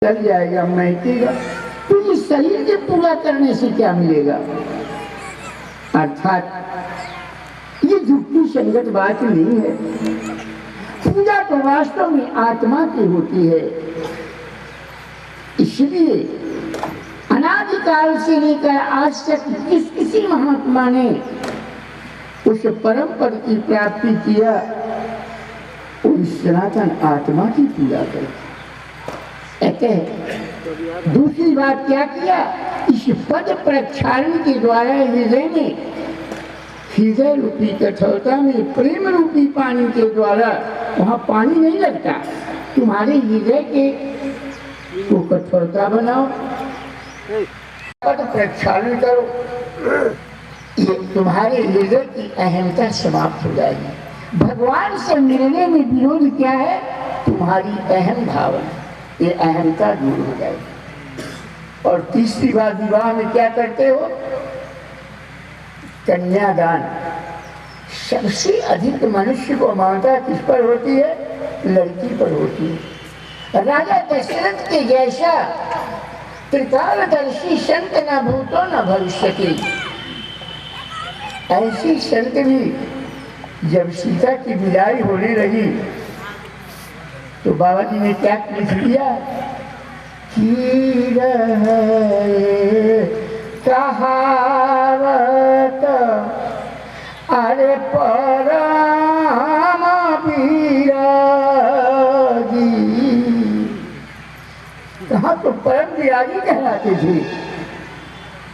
चल जाएगा, महकेगा, तो ये शरीर के पूरा करने से क्या मिलेगा? अर्थात ये झूठी संगत बात नहीं है। पूजा तो वास्तव में आत्मा की होती है। इसलिए अनादिकाल से लेकर आज तक किसी महात्मा ने उस परम पद की प्राप्ति किया, उस सनातन आत्मा की पूजा करते हैं। दूसरी बात क्या किया? इस पद प्रक्षालन के द्वारा हृदय रूपी कठोरता में प्रेम रूपी पानी के द्वारा, वहां पानी नहीं लगता, तुम्हारे हृदय के को कठोरता बनाओ, पद प्रक्षालन करो, ये तुम्हारे हृदय की अहंता समाप्त हो जाएगी। भगवान से मिलने में विरोध क्या है? तुम्हारी अहम भावना, ये अहंता दूर हो जाएगी। और तीसरी बात, विवाह में क्या करते हो? कन्यादान। सबसे अधिक मनुष्य को ममता किस पर होती है? लड़की पर होती है। राजा दशरथ के जैसा त्रिकालदर्शी संत न भूतो न भविष्यति, ऐसी संत भी जब सीता की विदाई होने लगी तो बाबा जी ने क्या लिख दिया? कहावत अरे परम विरगी, कहाँ तो परम विरागी कहलाते थे।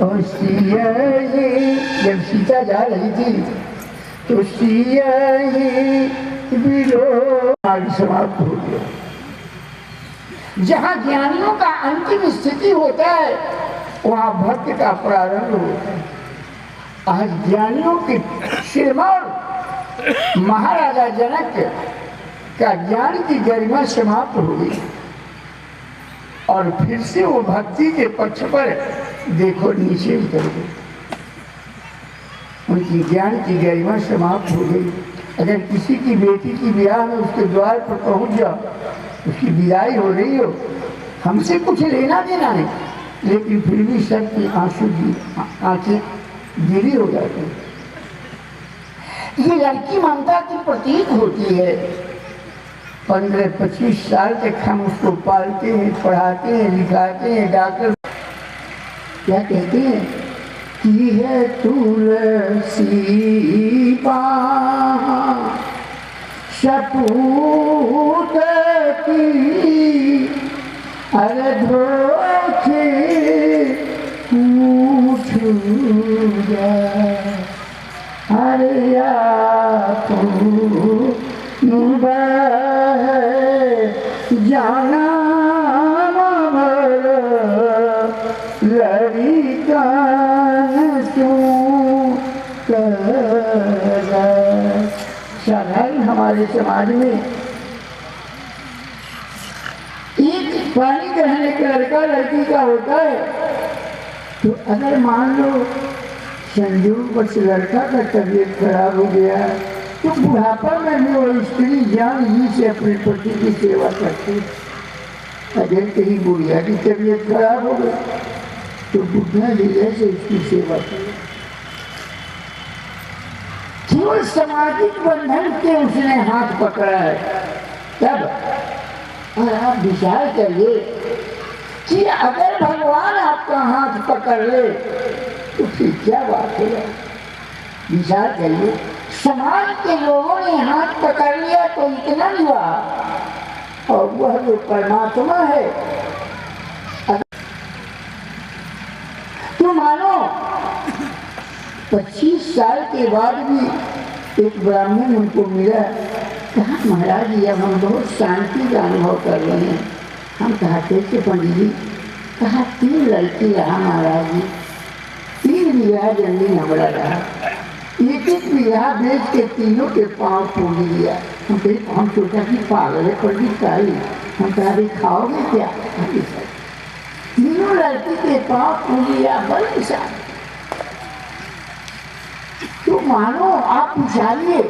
और सिया ही जब सीता जा रही थी तो सिया ही विरोध समाप्त हो गया। जहाँ ज्ञानियों का अंतिम स्थिति होता है वहाँ भक्त का प्रारंभ होता है। आज ज्ञानियों के श्रीमान महाराजा जनक का ज्ञान की गरिमा समाप्त हो गई और फिर से वो भक्ति के पक्ष पर देखो नीचे उतर गए, उनकी ज्ञान की गरिमा समाप्त हो गई। अगर किसी की बेटी की ब्याह में उसके द्वार पर पहुंच जाओ, उसकी विदाई हो रही हो, हमसे कुछ लेना देना नहीं, लेकिन फिर भी सबकी आंखें गिरी हो जाती है। ये लड़की ममता की प्रतीक होती है। 15-25 साल तक हम उसको पालते हैं, पढ़ाते हैं, लिखाते हैं। डॉक्टर क्या कहते हैं कि है तुलसी बाँ सपूत की, अरे धोखे उठ अरे आप जाना लड़िका साधारण हमारे समाज में एक पानी ग्रहण एक लड़का लड़की का होता है, तो अगर मान लो संयोग पर से लड़का का तबीयत खराब हो गया तो बुढ़ापा में भी वो स्त्री जान ही से अपने पति की सेवा करती। अगर कहीं बुढ़िया की तबीयत खराब हो गई तो बुढ़ा हृदय से उसकी सेवा करे। केवल सामाजिक बंधन के उसने हाथ पकड़ा है। तब और आप विचार करिए कि अगर भगवान आपका हाथ पकड़ ले तो फिर क्या बात है। विचार करिए, समाज के लोगों ने हाथ पकड़ लिया तो इतना हुआ, और वह जो परमात्मा है, तो मानो 25 साल के बाद भी एक ब्राह्मण उनको मिला, कहा महाराज जी अब हम बहुत शांति का अनुभव कर रहे हैं। हम कहा कैसे पंडित जी? कहा 3 लड़की रहा महाराज जी, 3 बीघा जमीन हमारा रहा, एक बीघा बेच के तीनों के पाँव फूल दिया। हम सोचा कि पागल है पंडित काली, हम कहा भी खाओगे क्या? तीनों लड़की के पाँव फूल दिया। बड़ी सा तो मानो आप पूछाइए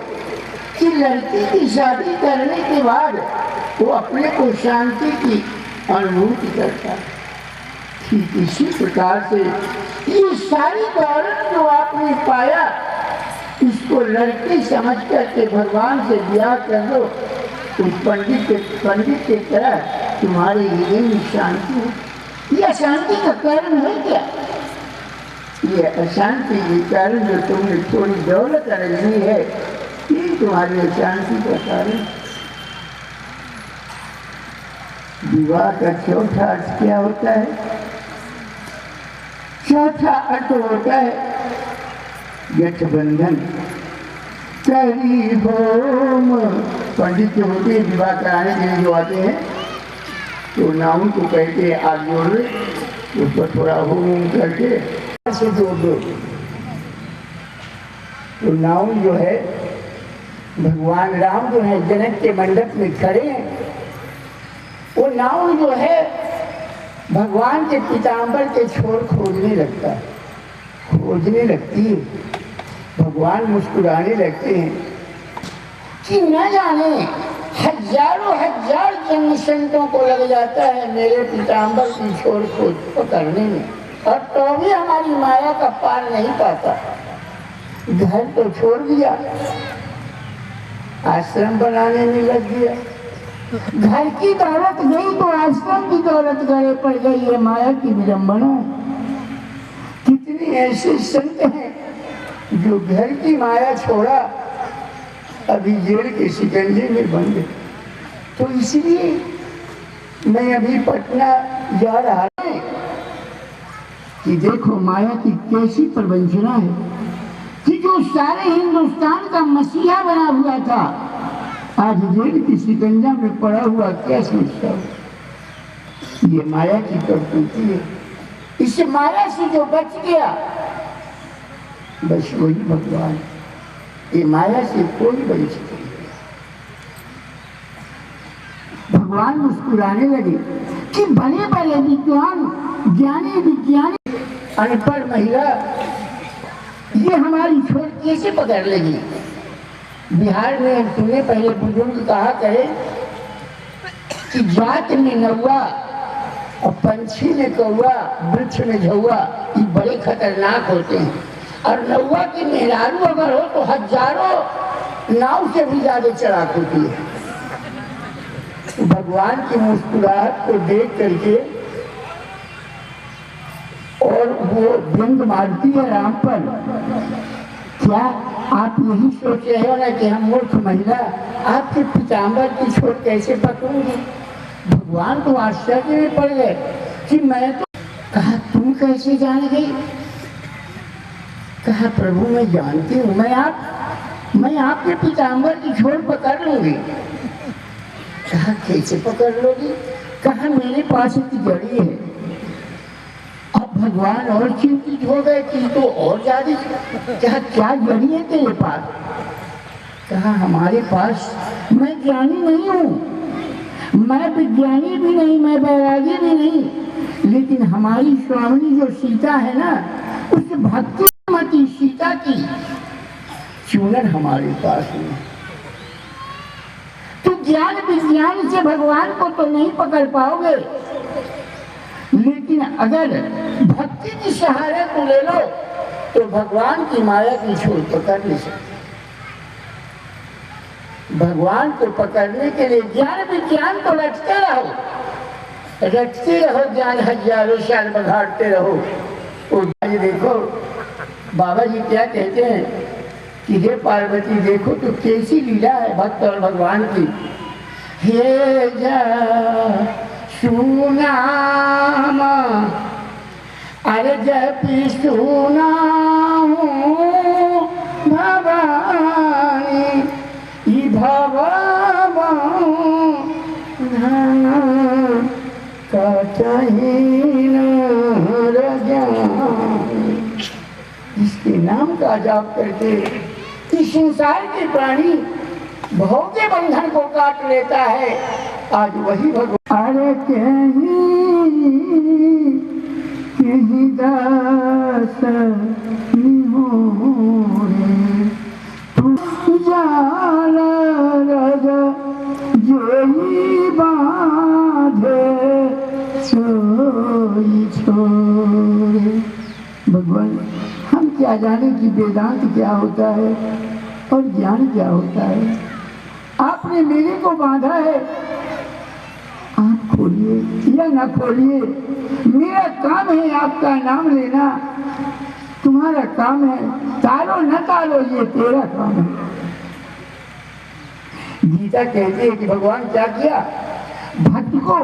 कि लड़की की शादी करने के बाद वो अपने को शांति की अनुभूति करता। ठीक इसी प्रकार से ये सारी दौलत जो आपने पाया, इसको लड़की समझ करके भगवान से ब्याह कर दो, उस पंडित के तरह तुम्हारे हृदय में शांति हो। ये अशांति का कारण है क्या? ये अशांति के कारण जो तुमने थोड़ी दौलत रखी है, ये तुम्हारी अशांति का कारण। विवाह का चौथा अर्थ क्या होता है? चौथा अर्थ होता है गठबंधन। करी होम पंडित जो होते हैं विवाह कराने के लिए जो आते हैं, तो नाम को कहते आग जोड़ लो, उस पर थोड़ा होम करके से जोड़ दो। तो नाम जो है भगवान राम जो है जनक के मंडप में खड़े हैं, वो नाव जो है भगवान के पीताम्बर के छोर खोजने लगती है। भगवान मुस्कुराने लगते हैं कि न जाने हजारों हजार जन्म संतों को लग जाता है मेरे पीताम्बर की छोर खोज पकड़ने में, और तो भी हमारी माया का पार नहीं पाता। घर तो छोड़ दिया, आश्रम बनाने में लग गया। घर की दौलत गई तो आश्रम की दौलत गले पड़ गई है। माया की विडंबना। कितने ऐसे संत हैं जो घर की माया छोड़ा, अभी जेल के शिकंजे में बंद है। तो इसलिए मैं अभी पटना जा रहा हूं कि देखो माया की कैसी प्रवंचना है कि जो सारे हिंदुस्तान का मसीहा बना हुआ था, आज जेल की शिकंजा में पड़ा हुआ क्या सोचता हूँ। ये माया की प्रवृत्ति है। इस माया से जो बच गया बस वही भगवान। ये माया से कोई बच नहीं। भगवान मुस्कुराने लगे कि बड़े बड़े विद्वान ज्ञानी विज्ञानी अनपढ़ महिला ये हमारी छोड़ कैसे पकड़ लेगी। बिहार में सुने पहले बुजुर्ग कहा करे कि जात में नौवा और पंछी में कौवा, वृक्ष में झौवा, ये बड़े खतरनाक होते हैं। और नौवा की मेहरारू अगर हो तो हजारों नाव से भी ज्यादा चढ़ाक होती है। भगवान की मुस्कुराहट को देख करके और वो व्यंग मारती है राम पर। क्या आप यही सोच रहे हो ना कि हम मूर्ख महिला आपके पीताम्बर की छोर कैसे पकड़ूंगी। भगवान तो आश्चर्य में पड़ गए कि मैं तो। कहा तुम कैसे जान गई। कहा प्रभु मैं जानती हूँ, मैं आपके पीताम्बर की छोर पकड़ लूंगी। कहा कैसे पकड़ लोगी। कहा मेरे पास एक जड़ी है। अब भगवान और चिंतित हो गए कि तो और ज्यादा क्या जड़ी है तेरे पास। कहा हमारे पास, मैं ज्ञानी नहीं हूँ, मैं विज्ञानी भी नहीं, मैं वैरागी भी नहीं, लेकिन हमारी स्वामी जो सीता है ना, उस भक्तिमती सीता की चूनन हमारे पास है। तो ज्ञान विज्ञान से भगवान को तो नहीं पकड़ पाओगे, लेकिन अगर भक्ति की सहारे को ले लो तो भगवान की माया की छोर पकड़ नहीं सकते। भगवान को पकड़ने के लिए ज्ञान विज्ञान तो रटते रहो, ज्ञान हजारों साल बघाड़ते रहो। और ये देखो बाबा जी क्या कहते हैं कि हे पार्वती देखो तो कैसी लीला है भक्त और भगवान की। हे जा सुनाम अरे जपी सुनाम भवानी ई भवानी इसके नाम का जाप करके इस संसार के प्राणी भव के बंधन को काट लेता है। आज वही भगवान अरे कहीं दास तू जाला राजा जोई बांधे कोई छोड़े। भगवान, हम क्या जाने कि वेदांत क्या होता है और ज्ञान क्या होता है। आपने मेरे को बांधा है, आप खोलिए या ना खोलिए, मेरा काम है आपका नाम लेना, तुम्हारा काम है, तालो न तालो ये तेरा काम है। गीता कहती है कि भगवान क्या किया भक्त को,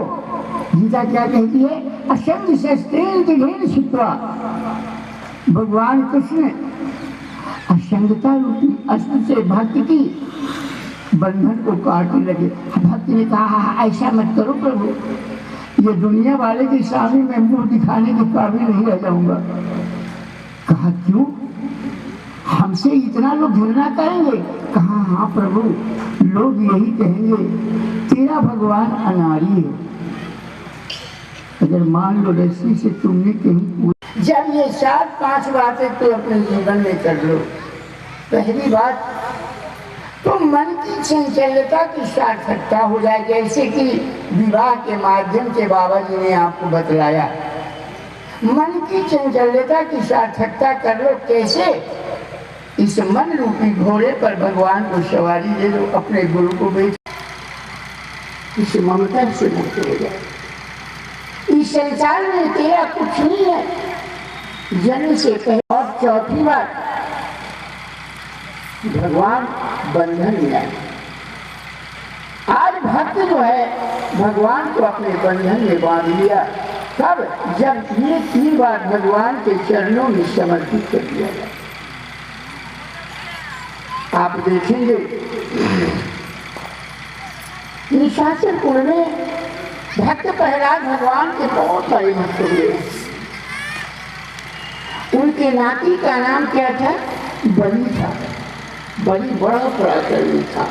गीता क्या कहती है, असंग शस्त्रेण दृढ़ेन छित्त्वा। भगवान कृष्ण असंगता रूपी अस्त्र से भक्त की बंधन को काटने लगे। भक्त ने कहा ऐसा मत करो प्रभु, ये दुनिया वाले के सामने मैं मुंह दिखाने के काबिल नहीं रह जाऊंगा। कहा क्यों, हमसे इतना लोग घृणा करेंगे। कहा हाँ प्रभु, लोग यही कहेंगे तेरा भगवान अनाड़ी है। अगर मान लो रस्सी से तुमने कहीं, जब ये 4-5 बातें तो अपने जीवन में कर लो। पहली बात तो मन की चंचलता की सार्थकता हो जाए, जैसे कि विवाह के माध्यम से बाबा जी ने आपको बतलाया। मन की चंचलता की सार्थकता कर लो। कैसे? इस मन रूपी घोड़े पर भगवान को सवारी दे दो, अपने गुरु को भेज, इस ममता से मुक्त हो जाए। इस संसार में तेरा कुछ नहीं है, जन्म से कहे। और चौथी बात, भगवान बंधन में आए। आज भक्त जो है भगवान को अपने बंधन में बांध लिया। तब जब ये 3 बार भगवान के चरणों में समर्पित कर दिया जाए, आप देखेंगे निशाचर कुल में भक्त प्रहलाद भगवान के बहुत बड़े भक्त हुए। उनके नाती का नाम क्या था? बलि था। बलि बड़ा पराक्रमी था,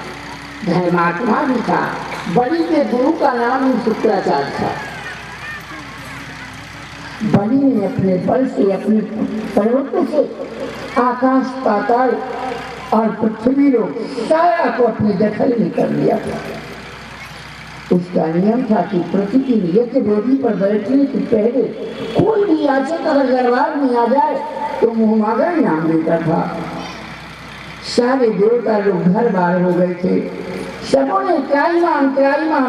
धर्मात्मा भी था। बलि के गुरु का नाम शुक्राचार्य था। बलि ने अपने बल से, अपने पर्वतों से आकाश पाताल और पृथ्वी लोग सारा को अपने दखल में कर लिया था। उसका नियम था कि प्रतिदिन यज्ञ वेदी पर बैठने से पहले कोई भी याचक अगर दरबार में आ जाए तो मुँह मांगा इनाम देता था। सारे देवता लोग घर बार हो गए थे, सबों ने त्राईमान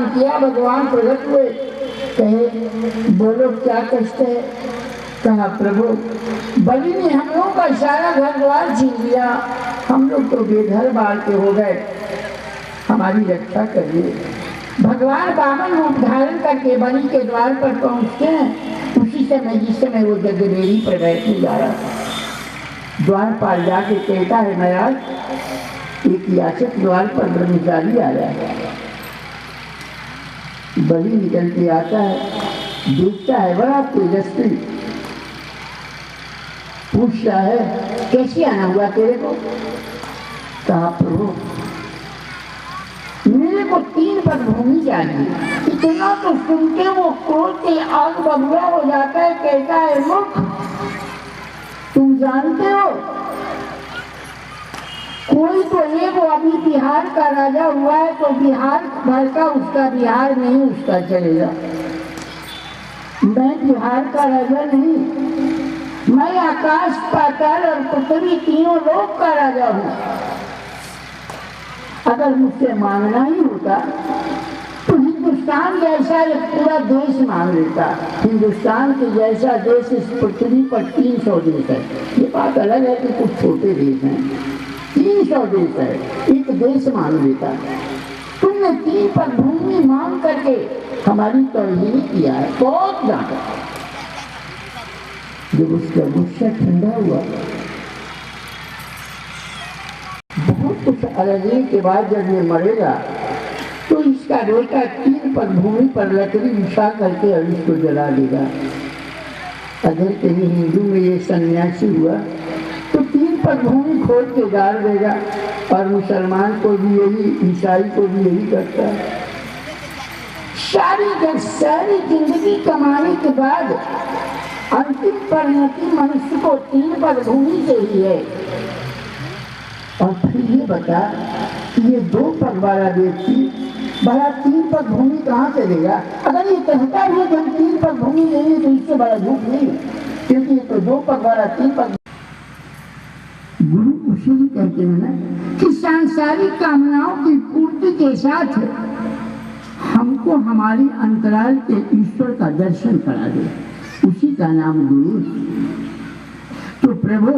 किया। भगवान प्रकट हुए, कहे बोलो क्या कष्ट है? कहा प्रभु, बलि ने हम लोगों का सारा घर द्वार छीन लिया, हम लोग तो बेघर बार के हो गए, हमारी रक्षा करिए। भगवान वामन रूप धारण करके बलि के द्वार पर पहुंचते हैं। उसी समय जिस समय वो जगदेवी पर बैठने जा रहा था, द्वारपाल जाके कहता है महाराज, एक याचक द्वार पर ब्रह्मचारी आया है। बलि निकल के आता है, देखता है बड़ा तेजस्वी, पूछता है कैसे आना हुआ तेरे को? कहा प्रभु, मेरे को 3 पद भूमि चाहिए। इतना तो सुनते वो क्रोध से आग बबूला हो जाता है, कहता है मूर्ख, तुम जानते हो कोई तो एक अभी बिहार का राजा हुआ है, तो बिहार भर का उसका बिहार नहीं उसका चलेगा। मैं बिहार का राजा नहीं, मैं आकाश पाताल और पृथ्वी तीनों लोक का राजा हूँ। अगर मुझसे मांगना ही होता तो हिंदुस्तान जैसा एक पूरा देश मांग लेता। हिंदुस्तान के जैसा देश इस पृथ्वी पर 300 देश है। ये बात अलग है कि कुछ छोटे देश हैं, 300 देश है, एक देश मांग लेता। तुमने 3 पद भूमि मांग करके हमारी तौहीन किया है, बहुत ज्यादा। जब उसका गुस्सा ठंडा हुआ, बहुत कुछ अलगने के बाद जब ये मरेगा तो इसका बेटा 3 पद भूमि पर लकड़ी बिछा करके और इसको जला देगा। अगर कहीं हिंदू में ये सन्यासी हुआ तो 3 पद भूमि खोद के गाड़ देगा, और मुसलमान को भी यही, ईसाई को भी यही करता है। सारी जिंदगी कमाने के बाद अंतिम परिणति मनुष्य को 3 पद भूमि से ही है। और फिर ये बता कि ये 2 पद वाला व्यक्ति भला 3 पग भूमि कहाँ से देगा? अगर ये कहता भी है कि हम 3 पग भूमि लेंगे तो इससे बड़ा झूठ नहीं, क्योंकि ये तो 2 पग वाला 3 पग। गुरु उसी ही कहते हैं ना कि सांसारिक कामनाओं की पूर्ति के साथ हमको हमारी अंतराल के ईश्वर का दर्शन करा दे, उसी का नाम गुरु। तो प्रभु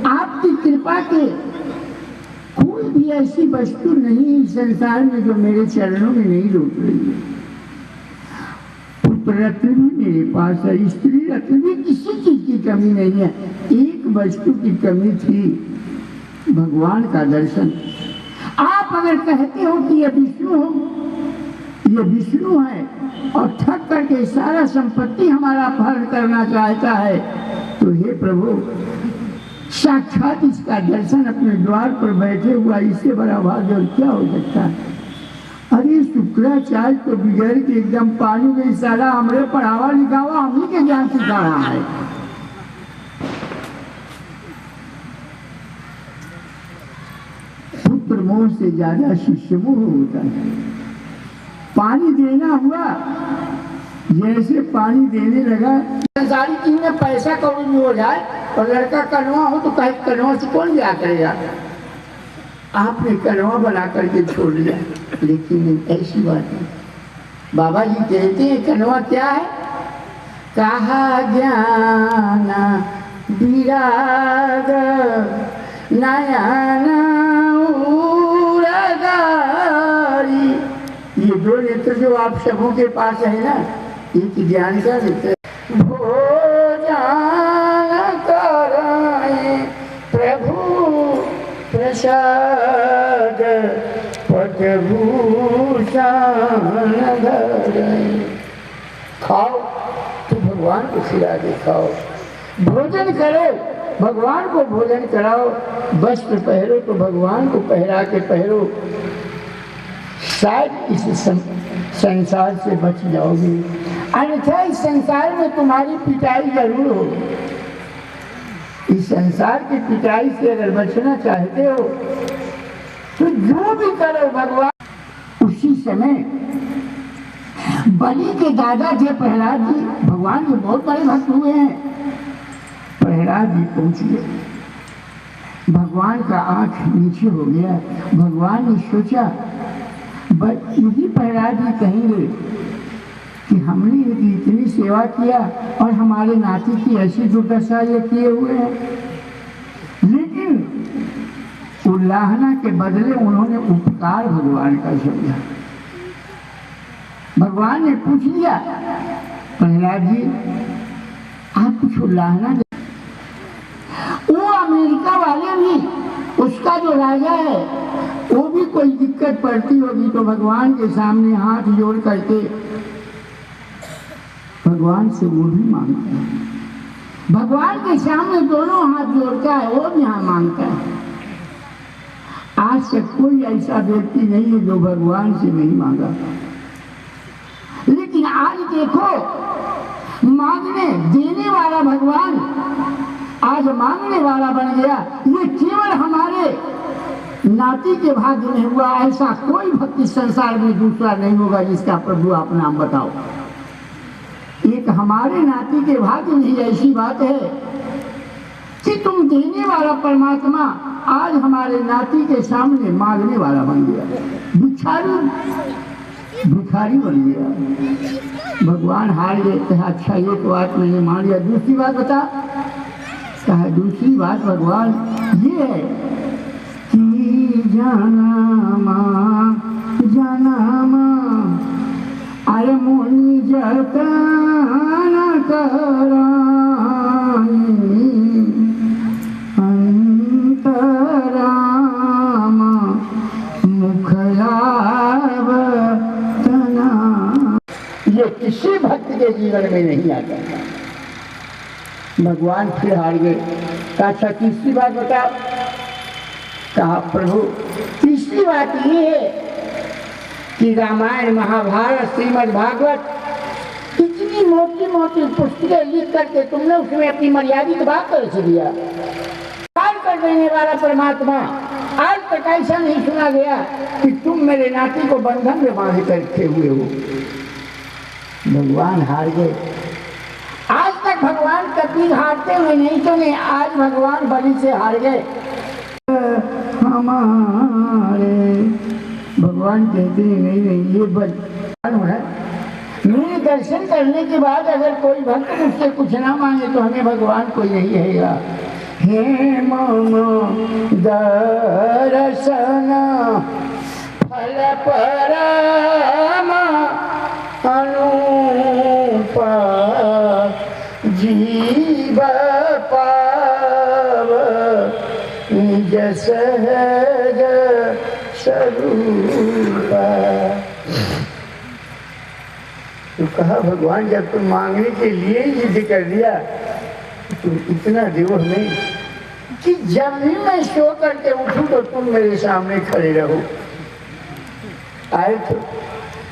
आपकी कृपा के कोई भी ऐसी वस्तु नहीं इस संसार में जो मेरे चरणों में नहीं लौट रही है। पुत्र रत्न भी मेरे पास है, स्त्री रत्न भी, किसी चीज की कमी नहीं है। एक वस्तु की कमी थी, भगवान का दर्शन। आप अगर कहते हो कि ये विष्णु हो, ये विष्णु है और थक करके सारा संपत्ति हमारा अपहरण करना चाहता है, तो हे प्रभु साक्षात इसका दर्शन अपने द्वार पर बैठे हुआ, इससे बड़ा भाग्य और क्या हो सकता है? अरे शुक्राचार्य तो बिगड़ के एकदम पानी में सारा हमरे पढ़ावा लिखावा हम ही के ज्ञान सिखा रहा है। पुत्र मोह से ज्यादा शिष्य मोह होता है। पानी देना हुआ, जैसे पानी देने लगा, सारी चीज में पैसा कभी भी हो जाए और लड़का कनवा हो तो कहीं कनवा से कौन लिया करेगा? आपने कनवा बना करके छोड़ दिया, लेकिन ऐसी बात है। बाबा जी कहते हैं कनवा क्या है? कहा ज्ञान विराग नयन उरागारी। ये 2 नेत्र जो आप सबों के पास है ना, एक ज्ञान का नेत्र। भोजन कराए प्रभु प्रसाद पटभूषण धराए। खाओ तो भगवान को खिला दे, खाओ। भोजन करो, भगवान को भोजन कराओ। वस्त्र पहरो तो भगवान को पहरा के पहरो, शायद इस संसार से बच जाओगे। अन्यथा इस संसार में तुम्हारी पिटाई जरूर होगी। इस संसार की पिटाई से अगर बचना चाहते हो तो जो भी करो भगवान। उसी समय बलि के दादा थे प्रहलाद जी, भगवान के बहुत बड़े भक्त हुए हैं। प्रहलाद जी पहुंच गए, भगवान का आंख नीचे हो गया। भगवान ने सोचा यदि प्रहलाद जी कहेंगे कि हमने इनकी इतनी सेवा किया और हमारे नाती की ऐसी दुर्दशा ये किए हुए हैं, लेकिन उल्लाहना के बदले उन्होंने उपकार भगवान का समझा। भगवान ने पूछ लिया, प्रहलाद जी आप कुछ उल्लाहना दे। वो अमेरिका वाले भी, उसका जो राजा है, वो भी कोई दिक्कत पड़ती होगी तो भगवान के सामने हाथ जोड़ करके भगवान से वो भी मांगता है। भगवान के सामने दोनों हाथ जोड़ता है, वो भी यहाँ मांगता है। आज से कोई ऐसा व्यक्ति नहीं है जो भगवान से नहीं मांगा। लेकिन आज देखो, मांगने देने वाला भगवान आज मांगने वाला बन गया। ये केवल हमारे नाती के भाग्य में हुआ, ऐसा कोई भक्त इस संसार में दूसरा नहीं होगा जिसका प्रभु आप नाम बताओ। एक हमारे नाती के भाग्य में ही ऐसी बात है कि तुम देने वाला परमात्मा आज हमारे नाती के सामने मांगने वाला बन गया, भिखारी बन गया। भगवान हार गए, कहा अच्छा एक बात मैंने मान लिया, दूसरी बात बता। कहा दूसरी बात भगवान ये है कि जाना अरे मुनि जतन कराई अंतराम मुखयाव तना। ये किसी भक्त के जीवन में नहीं आता। भगवान फिर हार गए। अच्छा तीसरी बात बता। कहा प्रभु तीसरी बात ये है कि रामायण महाभारत श्रीमद् भागवत इतनी मोटी मोटी पुस्तकें लिख करके तुमने उसमें अपनी मर्यादित बात कर दिया। पार कर देने वाला परमात्मा आज तक ऐसा नहीं सुना गया कि तुम मेरे नाती को बंधन में बांध कर रखे हुए हो। भगवान हार गए। आज तक भगवान कभी हारते हुए नहीं सुने, आज भगवान बलि से हार गए। हमारे भगवान कहते हैं नहीं ये बलिदान है। मेरे दर्शन करने के बाद अगर कोई भक्त मुझसे कुछ ना मांगे तो हमें भगवान कोई नहीं रहेगा। हे मम दर्शन फल परम अनुप जीव पाव निज सहज स्वरूप। तो कहा भगवान जब तुम मांगने के लिए जिद कर दिया तुम इतना देव हमें कि जब भी मैं सो करके उठूं तो तुम मेरे सामने खड़े रहो। आए थे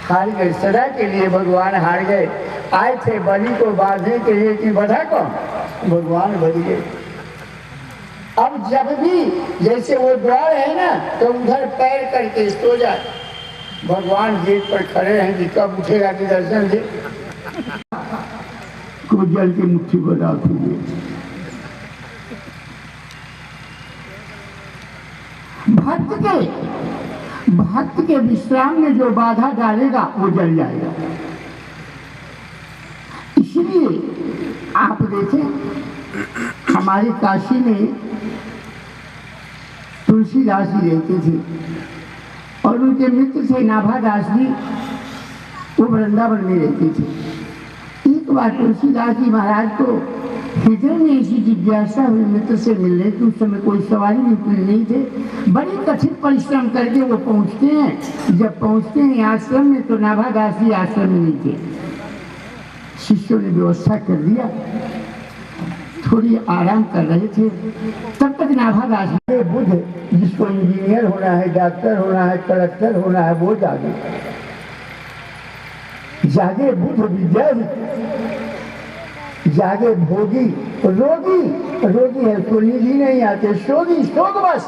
हार गए, सदा के लिए भगवान हार गए। आए थे बलि को बांधने के लिए कि बधा कौन? भगवान बलि गए। अब जब भी जैसे वो द्वार है ना तो उधर पैर करके सो जाए, भगवान गेट पर खड़े हैं कि कब उठेगा कि दर्शन दे। को जल की मुट्ठी बना खुले भक्त के विश्राम में जो बाधा डालेगा वो जल जाएगा। इसलिए आप देखें हमारे काशी में तुलसीदास जी रहते थे और उनके मित्र थे नाभादास जी, वो वृंदावन में रहते थे। एक बार तुलसीदास जी महाराज को हृदय में ऐसी जिज्ञासा हुई मित्र से मिलने की। उस समय कोई सवारी नहीं थे। बड़ी कठिन परिश्रम करके वो पहुंचते हैं। जब पहुंचते हैं आश्रम में तो नाभादास जी आश्रम में नहीं थे। शिष्यों ने व्यवस्था कर दिया, थोड़ी आराम कर रहे थे। तब तक नाभादास जी बुद्ध, जिसको इंजीनियर होना है, डॉक्टर होना है, कलेक्टर होना है, वो जागे बुद्ध विद्या, जागे भोगी रोगी है तो निधि नहीं आते, शोक बस।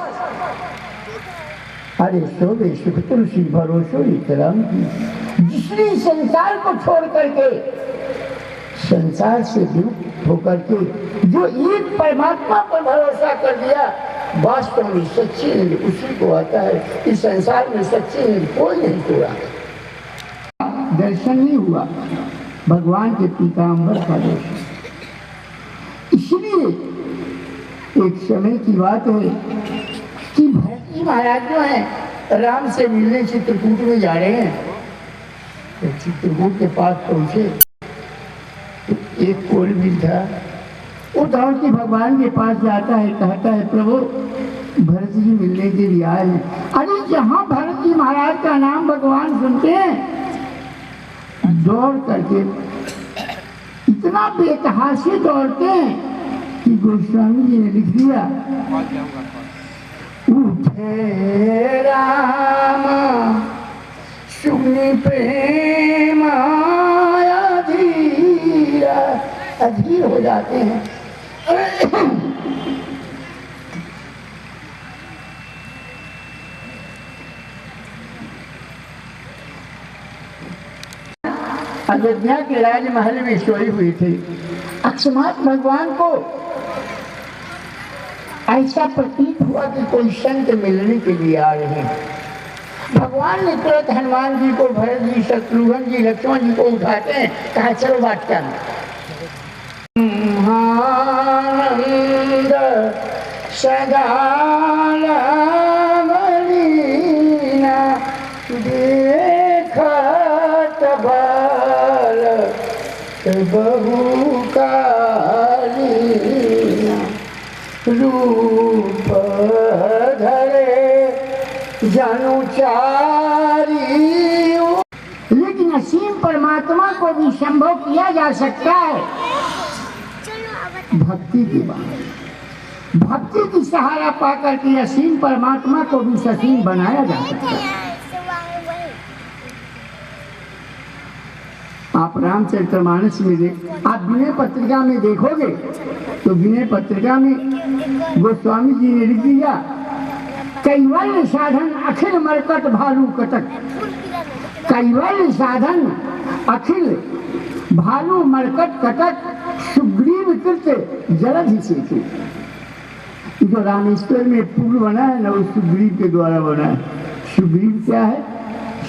अरे शोभे सुख तुलसी भरोसो करम की। जिसने संसार को छोड़ करके संसार से विमुक्त होकर के जो एक परमात्मा पर भरोसा कर दिया, वास्तव में सच्ची नींद उसी को आता है। इस संसार में सच्ची नींद कोई नहीं सोया। दर्शन नहीं हुआ भगवान के पीताम्बर का दर्शन। इसलिए एक समय की बात है कि भरत जी महाराज जो है राम से मिलने चित्रकूट में जा रहे हैं। तो चित्रकूट के पास पहुंचे तो एक कोलबिल था, वो दौड़ के भगवान के पास जाता है, कहता है प्रभु भरत जी मिलने के लिए आए हैं। अरे जहाँ भरत जी महाराज का नाम भगवान सुनते हैं दौड़ करके इतना बेतहाशे दौड़ते हैं कि गोस्वामी जी ने लिख दिया, उठे राम सुनि प्रेम अधीर हो जाते हैं। अयोध्या के राजमहल में सोई हुई थी। अकस्मात भगवान को ऐसा प्रतीत हुआ कि कोई संत मिलने के लिए आ रहे हैं। भगवान ने तुरंत हनुमान जी को, भरत जी, शत्रुघ्न जी, लक्ष्मण जी को उठाते हैं, कहा चलो बात करना। सदा देखत बाल बहु काली रूप धरे जनु चारी। लेकिन असीम परमात्मा को भी संभव किया जा सकता है भक्ति के बाद। भक्ति की सहारा पाकर के असीम परमात्मा को भी ससीम बनाया जा सकता है। आप रामचरितमानस में आप विनय पत्रिका में देखोगे तो विनय पत्रिका में गोस्वामी जी ने लिख दिया, कैवल्य साधन अखिल मरकट भालू कटक। कैवल्य साधन अखिल भालू मरकट कटक सुग्रीव कृत जलधि सेतु। जो रामेश्वर में पुल बना है ना, वो सुग्रीव के द्वारा बना है। सुग्रीव क्या है?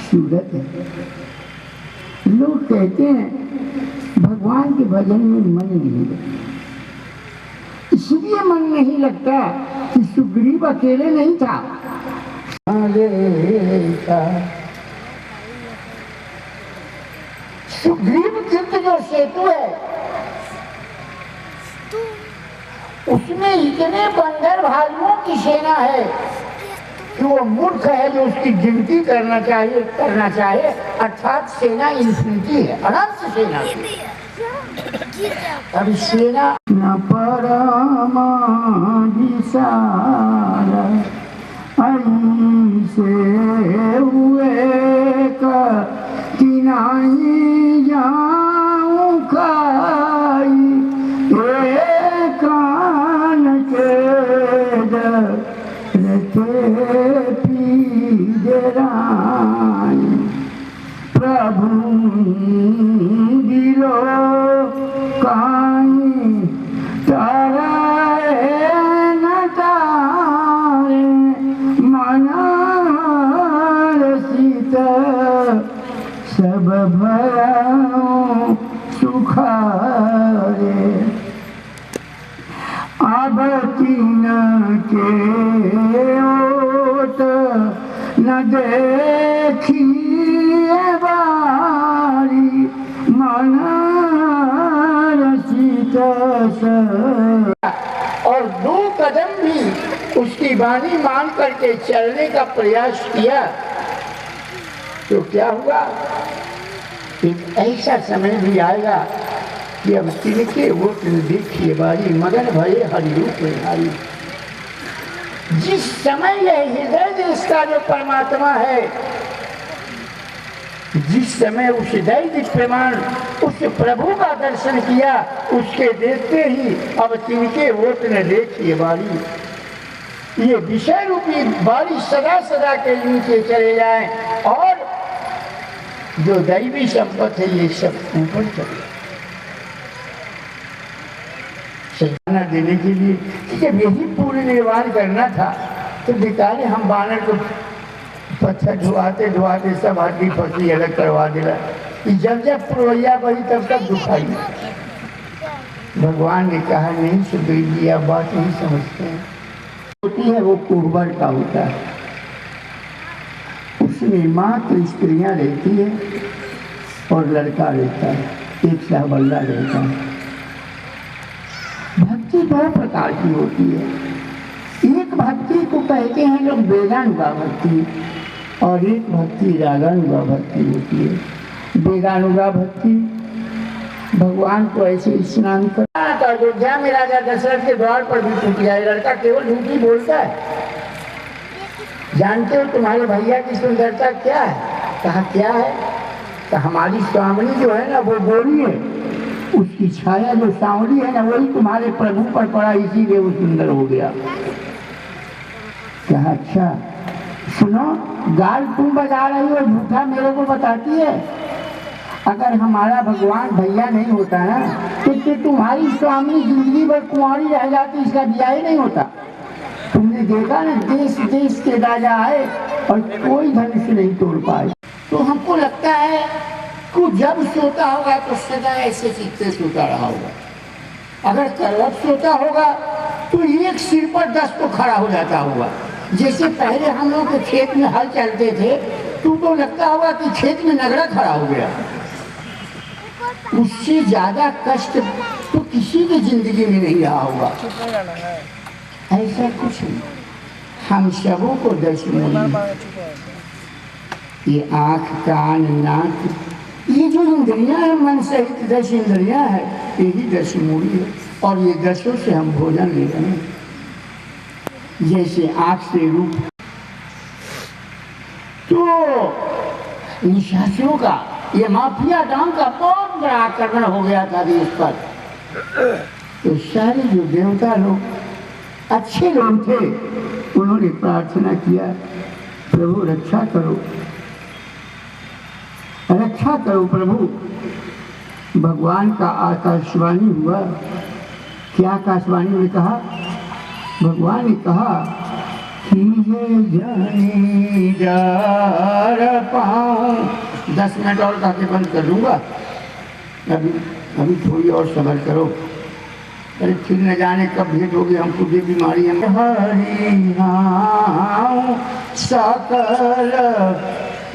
सूरत है। लोग कहते हैं भगवान के भजन में मन नहीं लगता, इसलिए मन नहीं लगता कि सुग्रीव अकेले नहीं था। सुग्रीव कृत जो सेतु है उसमें इतने बंदर भालुओं की सेना है कि वो मूर्ख है जो उसकी गिनती करना चाहे। अर्थात सेना इन्फिनिटी है, अनंत सेना। अब सेना न परमा विशाल ऐसे हुए कि नहीं जाऊं खाई कान के रखे पीजराई। प्रभु दिलो काई तारे न तारे मना रसित सब भयों सुखारे। अब तीन के ओट न देखिए बारी मन रसित। और 2 कदम भी उसकी वाणी मान करके चलने का प्रयास किया तो क्या हुआ? एक ऐसा समय भी आएगा कि अब तिनके ओट देखिए बारी मगन भये हरिरूप हारी। जिस समय यह हृदय देश का जो परमात्मा है, जिस समय उस दैविक प्रमाण उस प्रभु का दर्शन किया, उसके देखते ही अब तिनके ओट न देखिए बारी। ये विषय रूपी बारी सदा सदा के नीचे चले जाए और जो दैवी संपत्ति है ये सब ऊपर चले। सजाना देने के लिए जब यही पूर्ण निर्माण करना था तो बेकार हम बानर को पत्थर ढुआते ढुआते सब हड्डी फसली अलग करवा दिला। जब जब पुरवैया बनी तब तक दुखाई। भगवान ने कहा नहीं सुग्रीव जी आप बात नहीं समझते हैं। होती है वो कुंवर का होता है, उसमें मात्र स्त्रियां रहती है और लड़का रहता है, एक साहबल्ला रहता है। भक्ति 2 प्रकार की होती है। एक भक्ति को कहते हैं लोग वेदानुगा भक्ति और एक भक्ति रागानुगा भक्ति होती है। वेदानुगा भक्ति भगवान को ऐसे स्नान कर अयोध्या में राजा दशरथ के द्वार पर भी टूट गया। लड़का केवल झूठी बोलता है। जानते हो तुम्हारे भैया की सुंदरता क्या है? कहा क्या है? तो हमारी स्वामिनी जो है ना वो गोरी है, उसकी छाया जो सांवली है ना वही तुम्हारे प्रभु पर पड़ा, इसीलिए वो सुंदर हो गया। कहा अच्छा सुनो, गाल तुम बजा रही हो, झूठा मेरे को बताती है। अगर हमारा भगवान भैया नहीं होता ना तो तुम्हारी स्वामी जिंदगी भर कुंवारी रह जाती, इसका ब्याह ही नहीं होता। तुमने देखा ना देश देश के राजा आए और कोई धनुष नहीं तोड़ पाए। तो हमको लगता है कि जब सोता होगा तो सदा ऐसे चित्ते सोता रहा होगा। अगर करवट सोता होगा तो एक सिर पर 10 तो खड़ा हो जाता होगा। जैसे पहले हम लोग के खेत में हल चलते थे तो लगता होगा कि खेत में नगड़ा खड़ा हो गया। उससे ज्यादा कष्ट तो किसी की जिंदगी में नहीं रहा होगा। ऐसा कुछ नहीं, हम सबों को 10 मूली, ये आँख कान नाक ये जो इंद्रियां हैं मन सहित 10 इंद्रियां है, यही 10 मूली है। और ये 10 से हम भोजन ले रहे हैं। जैसे आँख से रूप, तो निशाचरों का ये माफिया डांग का बहुत बड़ा आक्रमण हो गया था देश पर। तो सारे जो देवता लोग अच्छे लोग थे उन्होंने प्रार्थना किया, प्रभु रक्षा करो, रक्षा करो प्रभु। भगवान का आकाशवाणी हुआ। क्या आकाशवाणी ने कहा? भगवान ने कहा कि जाने जा पाऊं। 10 मिनट और काके बंद कर दूंगा। अभी थोड़ी और सबर करो। अरे फिर न जाने कब भेंट होगी हमको ये बीमारी। हरि नाम सकल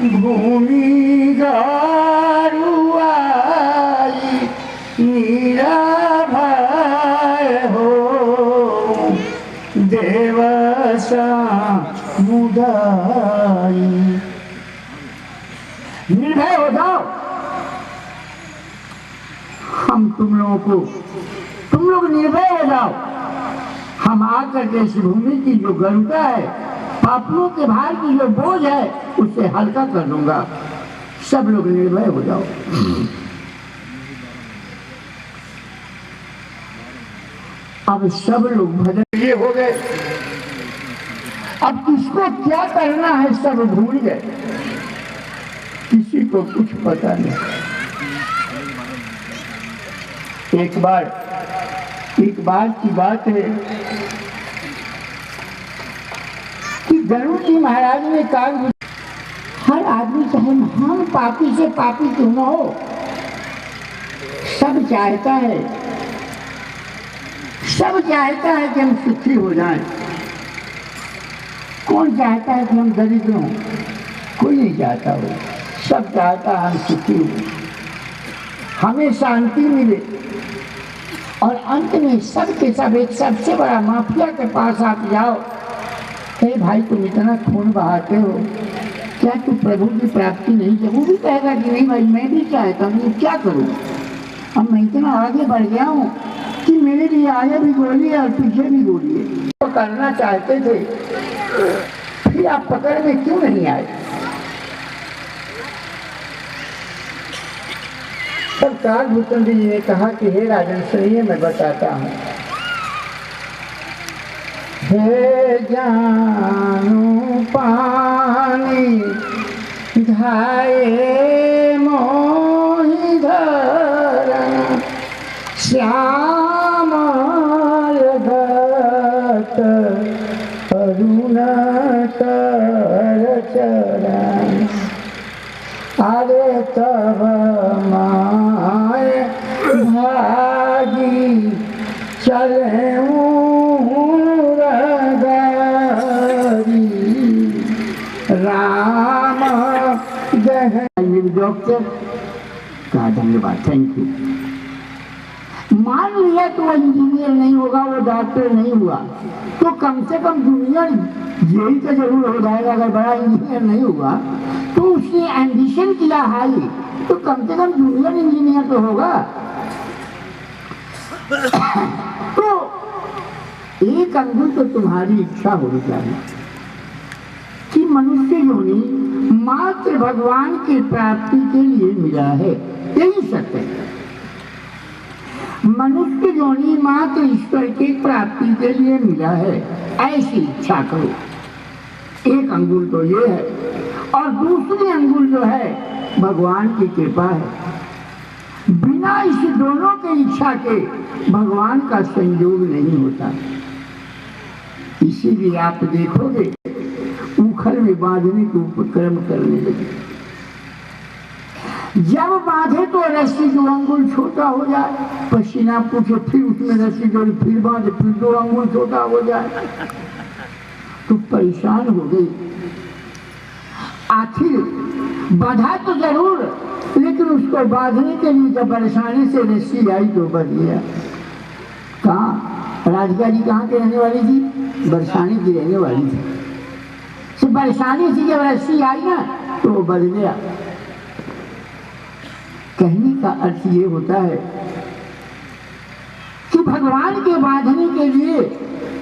भूमि गारुआई मीरा भय हो देवसा मुदाई। निर्भय हो जाओ। हम तुम लोग निर्भय हो जाओ। हम आकर के इस भूमि की जो गरुता है, पापों के भार की जो बोझ है, उससे हल्का कर दूंगा। सब लोग निर्भय हो जाओ। अब सब लोग भजन ये हो गए। अब किसको क्या करना है सब भूल गए। किसी को कुछ पता नहीं। एक बार की बात है कि गरुड़ जी महाराज ने कहा, हर आदमी चाहे महान पापी से पापी क्यों न हो, सब चाहता है कि हम सुखी हो जाएं। कौन चाहता है कि हम दरिद्र हों? कोई नहीं चाहता हो। सब चाहता है हम सुखी हो, हमें शांति मिले। और अंत में सब के सब एक सबसे बड़ा माफिया के पास आप जाओ, हे भाई तुम इतना खून बहाते हो, क्या तू प्रभु की प्राप्ति नहीं चाहिए? वो भी कहेगा कि नहीं भाई मैं भी चाहता हूँ, क्या करूँ? अब मैं इतना आगे बढ़ गया हूँ कि मेरे लिए आगे भी गोली है और पीछे भी गोली है। तो करना चाहते थे, फिर आप पकड़ में क्यों नहीं आए? तब कालभूषण जी ने कहा कि हे राजन सुनिए, मैं बताता हूँ। हे जानू पानी धाये मोहि धरण श्याम गत अरुण कर चरण। अरे तब माय भागी चले राम डॉक्टर का धन्यवाद, थैंक यू। मान लिया तो वो इंजीनियर नहीं होगा, वो डॉक्टर नहीं हुआ, तो कम से कम जूनियर यही तो जरूर हो जाएगा। अगर बड़ा इंजीनियर नहीं हुआ तो उसने एम्बिशन किया हाई, तो कम से कम जूनियर इंजीनियर तो होगा। तो एक अंगुल तो तुम्हारी इच्छा होनी चाहिए कि मनुष्य योनि मात्र भगवान की प्राप्ति के लिए मिला है। यही सत्य है। मनुष्य योनि मात्र ईश्वर की प्राप्ति के लिए मिला है, ऐसी इच्छा करो। एक अंगुल तो ये है, और दूसरी अंगुल जो है भगवान की कृपा है। बिना इस दोनों के इच्छा के भगवान का संयोग नहीं होता। इसीलिए आप देखोगे उखल में बांधने के उपक्रम करने लगे। जब बांधे तो रस्सी दो अंगुल छोटा हो जाए, पसीना पूछे, फिर उसमें रस्सी जोड़ी, फिर बांधे, फिर 2 अंगुल छोटा हो जाए, तो परेशान हो गई। आखिर बांधा तो जरूर, लेकिन उसको बांधने के लिए जब बरसाने से रस्सी आई तो बढ़ गया। कहाँ राधिका जी कहाँ के रहने वाली थी? बरसाने की रहने वाली थी। तो बरसाने से जब रस्सी आई ना तो वो बढ़ गया। कहने का अर्थ ये होता है कि भगवान के बांधने के लिए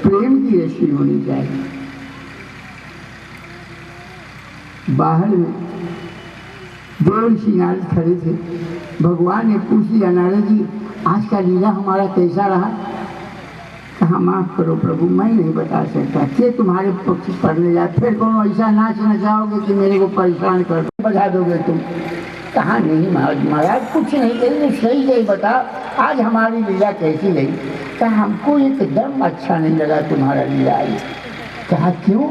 प्रेम की रस्सी होनी चाहिए। बाहर में देवर्षि नारद खड़े थे। भगवान ने पूछ लिया, नारद जी आज का लीला हमारा कैसा रहा? कहा माफ करो प्रभु, मैं नहीं बता सकता, कि तुम्हारे पक्ष पढ़ने जाए, फिर कौन ऐसा नाच नचाओगे कि मेरे को परेशान कर बजा दोगे तुम। कहा नहीं महाराज कुछ नहीं कही, सही सही बता आज हमारी लीला कैसी रही। कहा हमको एकदम अच्छा नहीं लगा तुम्हारा लीला आई। कहा क्यों?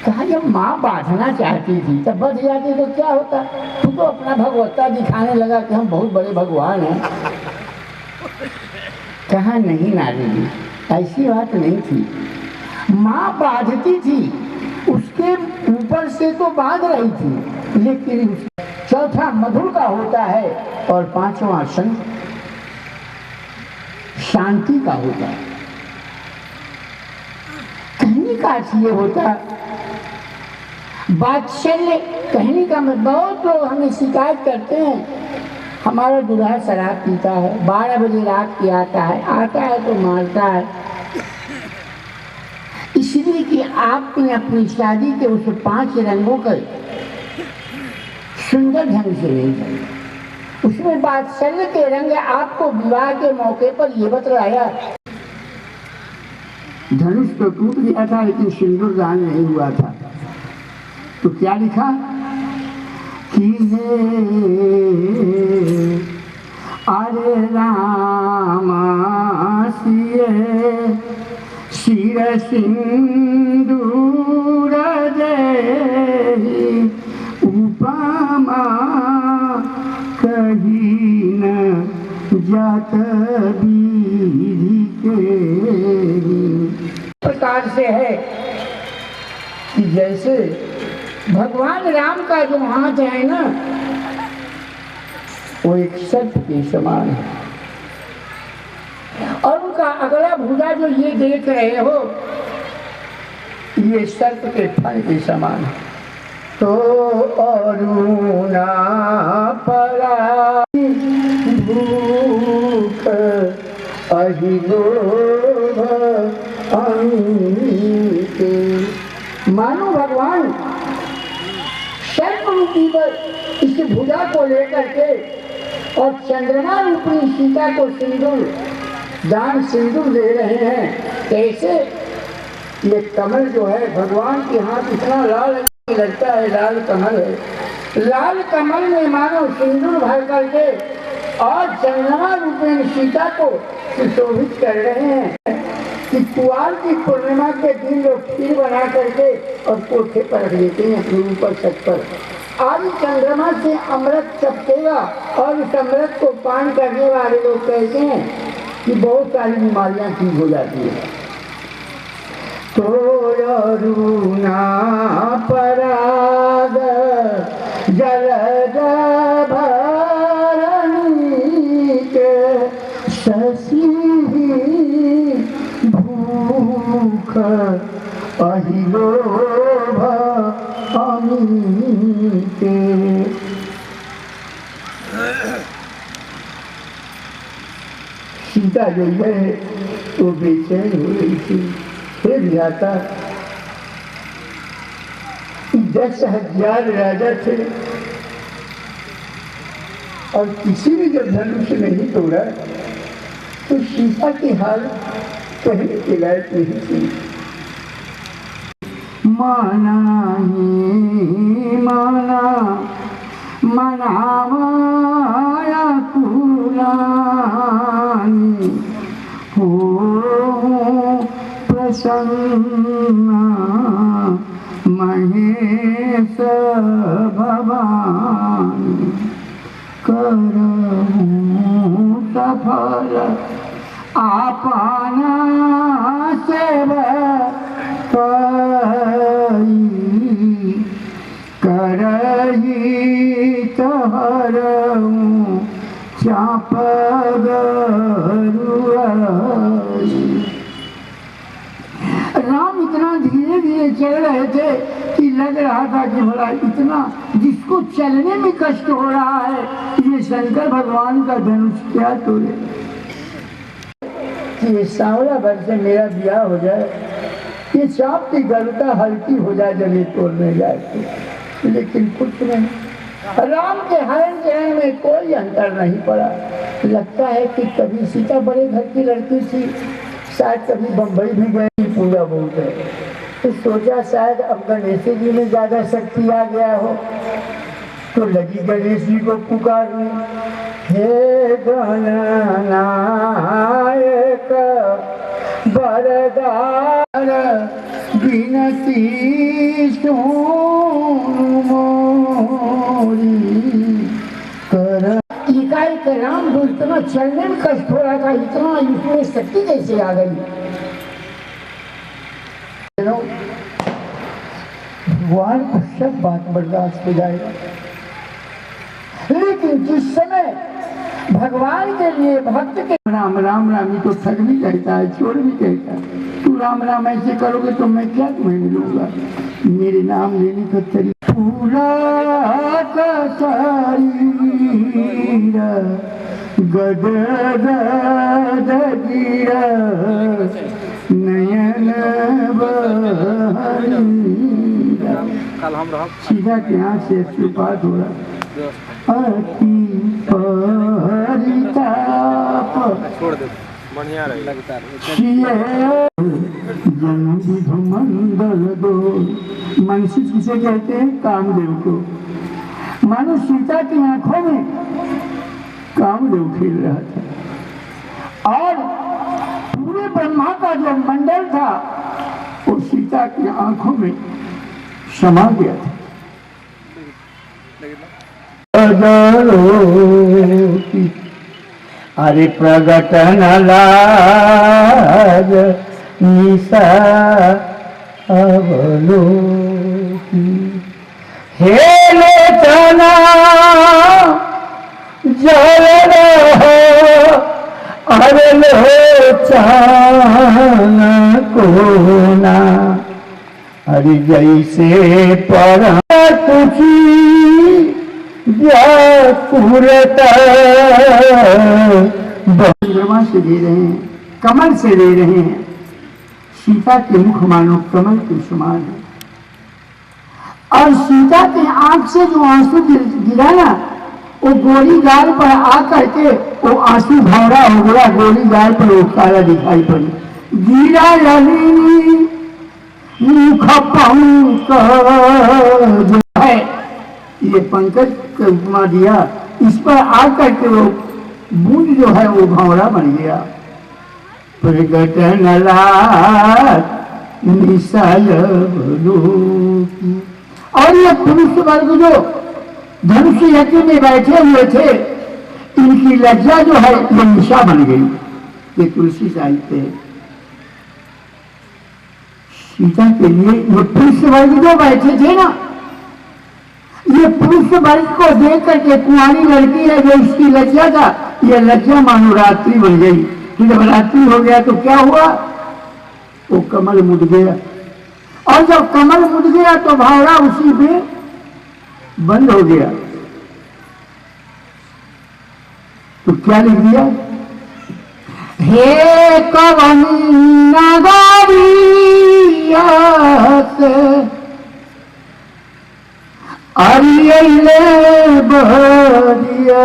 कहा जब माँ बांधना चाहती थी तब बच जाती तो क्या होता, तू तो अपना भगवत्ता दिखाने लगा कि हम बहुत बड़े भगवान हैं। कहा नहीं नारी जी, ऐसी बात नहीं थी, माँ बांधती थी, उसके ऊपर से तो बांध रही थी, लेकिन चौथा मधुर का होता है और पांचवा शांति का होता है। कहने का ये होता बात्सल्य, कहने का मैं बहुत लोग हमें शिकायत करते हैं हमारा दूल्हा शराब पीता है, 12 बजे रात के आता है तो मारता है, इसलिए कि आपने अपनी शादी के उस 5 रंगों का सुंदर ढंग से नहीं किया। उसमें बात्सल्य के रंग आपको विवाह के मौके पर ये बतलाया। धनुष तो टूट गया था लेकिन सिंदूर दान नहीं हुआ था, तो क्या लिखा कि अरे रामा सिर सिंदूर देहि उपमा कहीं न जात विधि के प्रकार से है कि जैसे भगवान राम का जो हाथ है ना वो एक सर्प के समान है, और उनका अगला भुजा जो ये देख रहे हो ये सर्प के फल के समान है। तो अरुणा परा भूख अहिलोभ अमीते। मानो भगवान सर्प रूपी पर इस भुजा को लेकर के और चंद्रमा रूपी सीता को सिंदूर दान सिंदूर दे रहे हैं। कैसे ये कमल जो है भगवान के हाथ इतना लाल लगता है, लाल कमल है, लाल कमल में मानो सिंदूर भर करके और चंद्रमा रूपी सीता को सुशोभित कर रहे हैं कि कुआर की पूर्णिमा के दिन लोग खीर बना करके और कोठे पर रख देते हैं अपने ऊपर छत पर। आज चंद्रमा से अमृत चपकेगा और उस अमृत को पान करने वाले लोग कहते हैं कि बहुत सारी बीमारियां ठीक हो जाती है। तो अरुणा पराग जलद भरणी के शशि भूख अहिलोभ अमीते। सीता जो है वो बेचैन हो रही थी। फिर जाता 10,000 राजा थे और किसी ने जब धनुष नहीं तोड़ा तो सीता की हाल कहने के लायक नहीं थी। माना ही माना मनावाया कुलानी हो प्रसन्ना महेश भवानी करहूं सफल आपना सेवा करही तहरऊं चाप राम इतना धीरे धीरे चल रहे थे कि लग रहा था कि बड़ा इतना जिसको चलने में कष्ट हो रहा है ये शंकर भगवान का धनुष क्या तोड़े कि ये 16 वर्ष से मेरा ब्याह हो जाए, ये चाप की गलता हल्की हो जाए जब ये तोड़ने जाए। लेकिन कुछ नहीं, राम के हरण चरण में कोई अंतर नहीं पड़ा। लगता है कि कभी सीता बड़े घर की लड़की थी, शायद कभी बम्बई भी गए, पूरा बोल गए, तो सोचा शायद अब गणेश जी में ज्यादा शक्ति आ गया हो, तो लगी गणेश जी को पुकारने, हे गणनायक वरदार विनती सुन मोरी कर। एकाएक राम को इतना चलने में कष्ट हो रहा था, इतना इसमें शक्ति कैसे आ गई। भगवान को सब बात बर्दाश्त हो जाएगा, लेकिन जिस समय भगवान के लिए भक्त के राम राम राम ही तो ठग भी कहता है, चोर भी कहता है। तू राम राम ऐसे करोगे तो मैं क्या तुम्हें मिलूंगा, मेरे नाम लेने का तरीका। पूरा का शरीर गद गद गिरा नयन बहरी, सीधा के यहाँ से अश्रुपात हो रहा, अति परिताप जन विधु मंडल दो। मनुष्य किसे कहते हैं? कामदेव को। मानो सीता की आंखों में कामदेव खेल रहा था, और पूरे ब्रह्मा का जो मंडल था वो सीता की आंखों में समा गया था। अरे प्रगट न लाज निशा अवलोकी, हे लोचना जल रहो, अरे लोचन कोना, अरे जैसे पर तुझी व्याकुलता। चंद्रमा से दे रहे हैं, कमल से दे रहे हैं, सीता के मुख मानो कमल के समान है, और सीता के आंख से जो आंसू गिरा ना, वो गोली गाल पर आकर के वो आंसू भौरा हो गया, गोली गाल पर वो काला दिखाई पड़ी। गिरा ललिनी मुख पंकज है, ये पंकज का उपमा दिया, इस पर आकर के वो बूंद जो है वो भंवरा बन गया। प्रगट न लाज निशाय अवलोकी। और ये पुरुष वर्ग जो धनुष यज्ञ में बैठे हुए थे, इनकी लज्जा जो है ये निशा बन गई। ये तुलसी साहित्य है। सीता के लिए ये पुरुष वर्ग जो बैठे थे ना, ये पुरुष वर्ग को देख करके कुंवारी लड़की है जो इसकी लज्जा था, ये लज्जा मानो रात्रि बन गई। कि जब रात्रि हो गया तो क्या हुआ, वो कमल मुड़ गया, और जब कमल मुड़ गया तो भावड़ा उसी में बंद हो गया। तो क्या लिख दिया, हे कवन नगरिया से अरियले बहरिया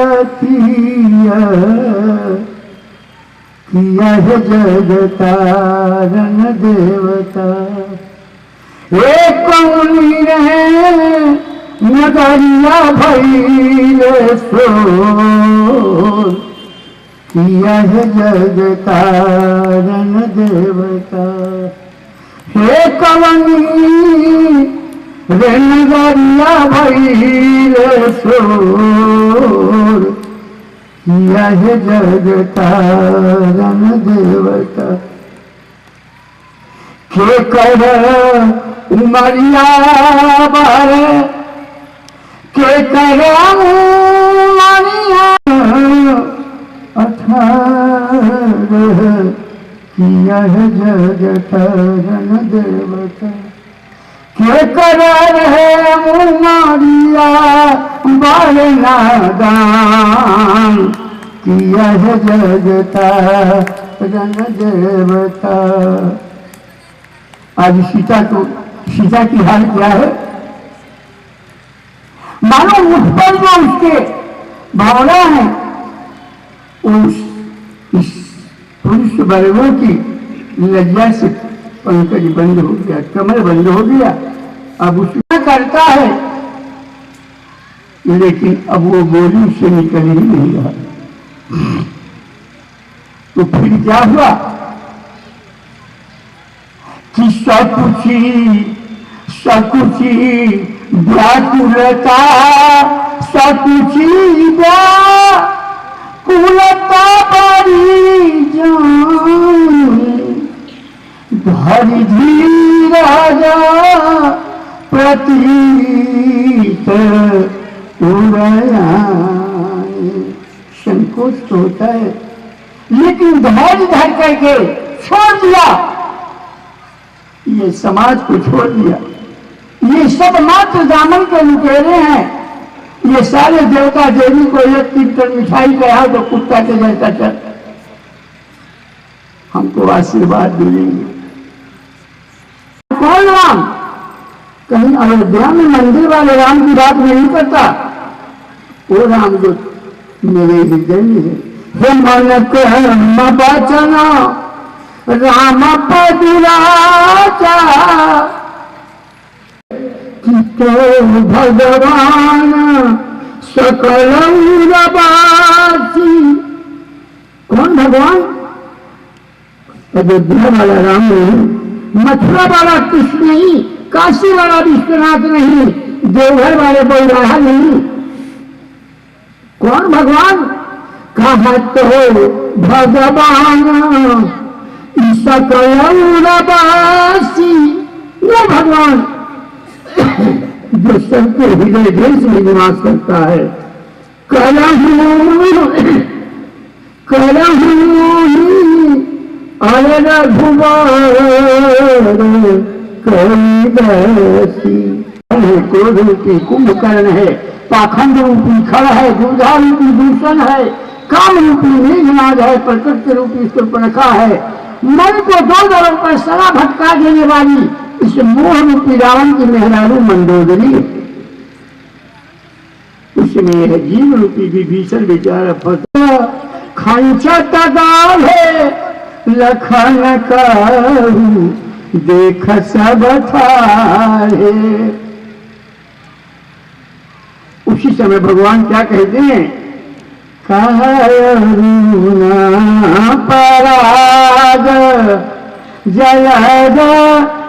किया है जगतारण देवता। हे कौनी रहे नगरिया भैले सो, किया है जगतारण देवता। हे कवनी रे नगरिया भैले सो, किया है जगतारण देवता। के कर उमरिया बारे, के कर उमरिया अठारह, किया है जगतारण देवता। के कर है उमरिया बारे नादान, किया है जगतारण देवता। आज सीता की हाल क्या है, मानो मुझ पर जो उसके भावना है, इस पुरुष वर्गों की लज्जा से पंकज बंद हो गया, कमर बंद हो गया। अब उसमें करता है, लेकिन अब वो बोली से निकल ही नहीं रहा। तो फिर क्या हुआ कि सकुची व्याकुलता, सकुची व्याकुलता बड़ी जान, धरि धीर राजा प्रतीत संकोच तो होता है, लेकिन धैर्य धर करके छोड़ दिया, ये समाज को छोड़ दिया। ये सब मात्र दामन के लुटेरे हैं। ये सारे देवता देवी को एक तीन मिठाई कहा तो कुत्ता के जैसा चल, हमको आशीर्वाद मिलेंगे। कौन राम? कहीं अयोध्या में मंदिर वाले राम की बात नहीं करता, वो राम जो मेरे हृदय में है। हे मन कर्म बचना राम पदुराचा, कि तो भगवान सकल उरबासी। कौन भगवान? अयोध्या वाला राम नहीं, मथुरा वाला कृष्ण नहीं, काशी वाला विश्वनाथ नहीं, देवघर वाले बौराहा नहीं। कौन भगवान? कहा तो भगवान सकल उरबासी, वो भगवान जो सबके हृदय देश में निवास करता है। करहूं अरे रघुवर कैसी, क्रोध रूपी कुंभकर्ण है, पाखंड रूपी खड़ है, दुर्धा रूपी दूषण है, काम रूपी मेघनाद है, प्रकृति रूपी शूर्पणखा है, मन को दो दरों पर सदा भटका देने वाली इस मोह रूपी रावण की मेहरारू मंदोदरी, उसमें है जीव रूपी विभीषण बेचारा फंसा। खंचा तगाल है लखन कहूं देख सब थारे। उसी समय भगवान क्या कहते हैं? करुणा पराग जय।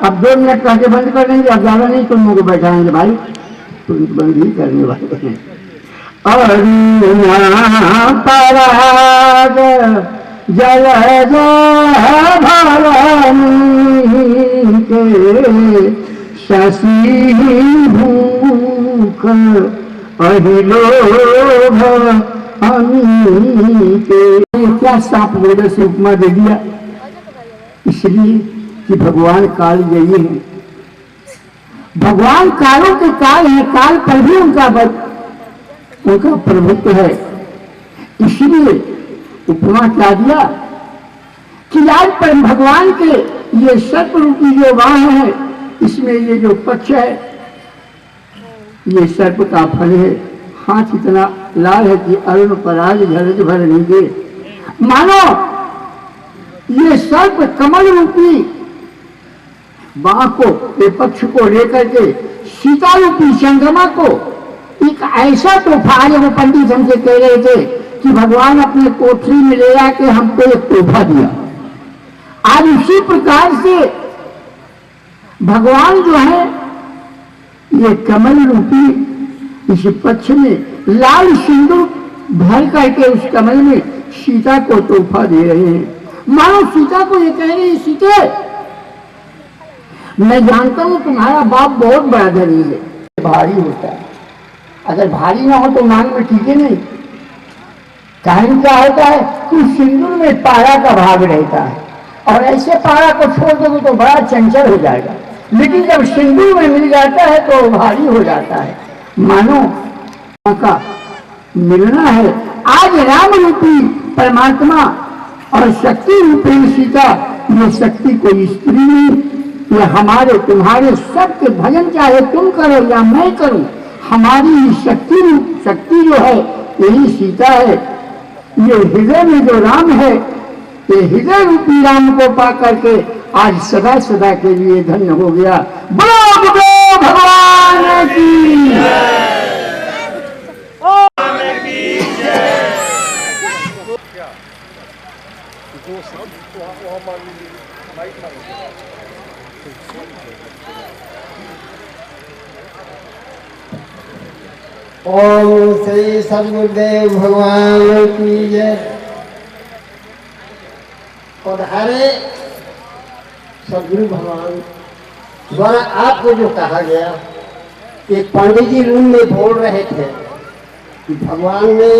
अब 2 मिनट कह के बंद कर देंगे, अब ज्यादा नहीं तुम लोग बैठाएंगे भाई, तुम बंद ही करने वाले हैं। अरुणा पराग जय जय भवानी के शशि भूख अहिलोभ हमी के। क्या सांप वेद से उपमा दे दिया? इसलिए कि भगवान काल यही है, भगवान कालों के काल है, काल पर भी उनका प्रभुत्व है। इसलिए उपमा क्या दिया कि आज पर भगवान के ये सर्प रूपी जो वाह है, इसमें ये जो पक्ष है, ये सर्प का फल है। हाथ इतना लाल है कि अरुण पराग झरझ भर नहीं दे। मानो ये सर्प कमल रूपी बाह को, ये पक्ष को लेकर के सीता रूपी चंद्रमा को एक ऐसा तोहफा, आज वो पंडित हमसे कह रहे थे कि भगवान अपने कोठरी में ले आके हमको एक तोहफा दिया। आज उसी प्रकार से भगवान जो है ये कमल रूपी इस पक्ष में लाल सिंदूर भर करके उस कमल में सीता को तोहफा दे रहे हैं। मानो सीता को ये कह रही, सीते मैं जानता हूं तुम्हारा बाप बहुत बड़ा धनी है, भारी होता है, अगर भारी ना हो तो मांग में ठीक है नहीं। कारण क्या होता है कि सिंदूर में पारा का भाग रहता है, और ऐसे पारा को छोड़ दोगे तो बड़ा चंचल हो जाएगा, लेकिन जब सिंदूर में मिल जाता है तो भारी हो जाता है। मानो का मिलना है। आज राम रूपी परमात्मा और शक्ति रूपी सीता, ये शक्ति कोई स्त्री नहीं, ये हमारे तुम्हारे सबके भजन चाहे तुम करो या मैं करूं, हमारी शक्ति जो है यही सीता है। ये हृदय में जो राम है ये हृदय रूपी राम को पा करके आज सदा सदा के लिए धन्य हो गया। बोलो बोलो भगवान की। ओम श्री सदगुरुदेव भगवान की जय। पधारे सदगुरु भगवान द्वारा आपको जो कहा गया, एक पंडित जी रूम में बोल रहे थे कि भगवान ने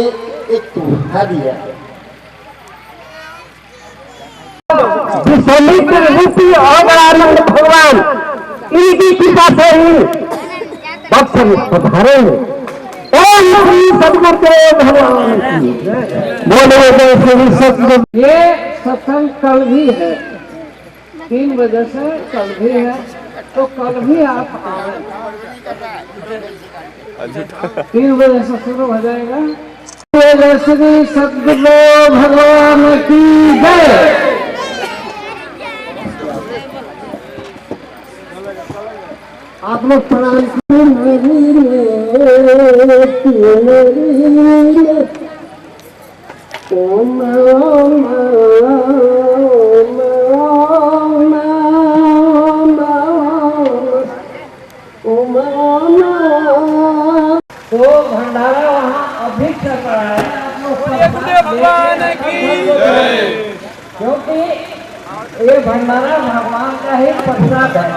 एक तोहफा दिया, रूपी और भगवान इनकी कृपा से ही पधारे। ओम श्री सदगुरुदेव भगवान की बोले। ये सत्संग कल भी है, 3 बजे से कल भी है, तो कल भी आप आए। 3 बजे से शुरू हो जाएगा। श्री सदगुरु भगवान की जय। आप लोग प्रणाम ओम तो भंडारा वहाँ अभी चल रहा है, आप लोग भगवान की जय। क्योंकि ये भंडारा भगवान का ही प्रसाद है।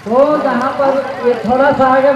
तो जहाँ पर ये थोड़ा सा आगे